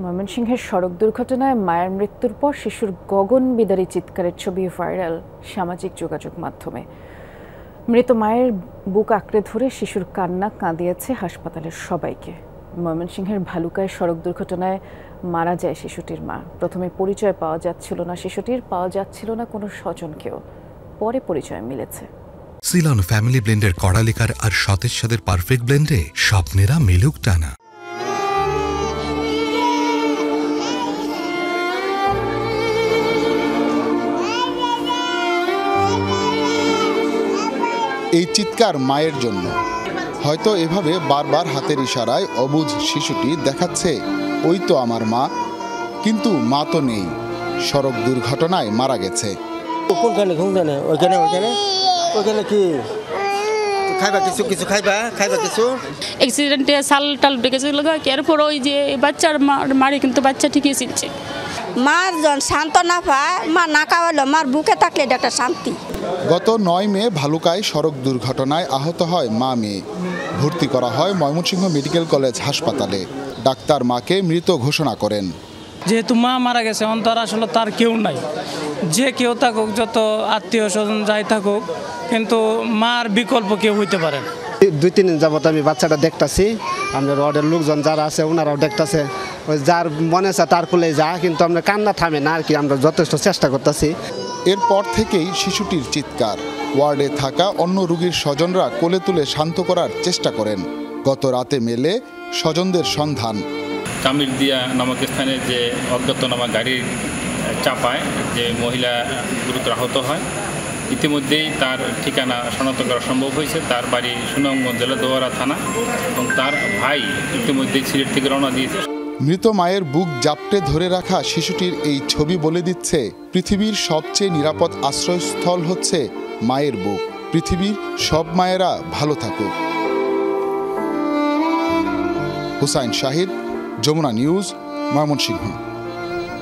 ময়মনসিংহের সড়ক দুর্ঘটনায় মায়ের মৃত্যুর পর শিশুর গগন বিদারী চিৎকারের ছবি ভাইরাল সামাজিক যোগাযোগ মাধ্যমে। মৃত মায়ের বুক আঁকড়ে ধরে শিশুর কান্না কাঁদিয়েছে হাসপাতালের সবাইকে। ময়মনসিংহের ভালুকায় সড়ক দুর্ঘটনায় মারা যায় শিশুটির মা। প্রথমে পরিচয় পাওয়া যাচ্ছিল না শিশুটির, পাওয়া যাচ্ছিল না কোনো স্বজনকেও, পরে পরিচয় মিলেছে। সিলন ফ্যামিলি ব্লেন্ডের কড়ালিকার আর সতেজ স্বাদের পারফেক্ট ব্লেন্ডে স্বপ্নেরা মেলুক টানা। এই চিৎকার মায়ের জন্য। হয়তো এভাবে বারবার হাতের ইশারায় অবুঝ শিশুটি দেখাচ্ছে ওই তো আমার মা, কিন্তু মা তো নেই, সড়ক দুর্ঘটনায় মারা গেছে। কি খাইবা কিছু খাইবা কিছু অ্যাক্সিডেন্টে সাল টাল ডেকেছে এরপর ওই যে বাচ্চার মারে, কিন্তু বাচ্চা ঠিকই চিনছে। মার জন শান্ত না পায়, মা না খাওয়ালো, মার বুকে থাকলে এটা একটা শান্তি। গত 9 মে ভালুকায় সড়ক দুর্ঘটনায় আহত হয় মা মেয়ে। ভর্তি করা হয় ময়মনসিংহ মেডিকেল কলেজ হাসপাতালে। ডাক্তার মাকে মৃত ঘোষণা করেন। যেহেতু মা মারা গেছে, অন্তর আসলে তার কেউ নাই, যে কেউ থাকুক, যত আত্মীয় স্বজন যাই থাকুক, কিন্তু মার বিকল্প কেউ হইতে পারে। 2-3 দিন যাবত আমি বাচ্চাটা দেখতেছি, আমরা রোডের লোকজন যারা আছে ওনারাও দেখতেছে, ওই যার মনে আছে তার কোলে যা, কিন্তু আমরা কান্না থামে না আর কি, আমরা যথেষ্ট চেষ্টা করতেছি। এরপর থেকেই শিশুটির চিৎকার। ওয়ার্ডে থাকা অন্য রোগীর স্বজনরা কোলে তুলে শান্ত করার চেষ্টা করেন। গত রাতে মেলে স্বজনদের সন্ধান। কামিরদিয়া নামক স্থানে যে অজ্ঞাতনামা গাড়ির চাপায় যে মহিলা গুরুতর আহত হয়, ইতিমধ্যেই তার ঠিকানা শনাক্ত করা সম্ভব হয়েছে। তার বাড়ি সুনামগঞ্জ জেলা দোয়ারা থানা, এবং তার ভাই ইতিমধ্যেই সিলেট থেকে রওনা দিয়েছে। মৃত মায়ের বুক জাপটে ধরে রাখা শিশুটির এই ছবি বলে দিচ্ছে পৃথিবীর সবচেয়ে নিরাপদ আশ্রয়স্থল হচ্ছে মায়ের বুক। পৃথিবীর সব মায়েরা ভালো থাকুক। হুসাইন শাহিদ, যমুনা নিউজ, ময়মনসিংহ।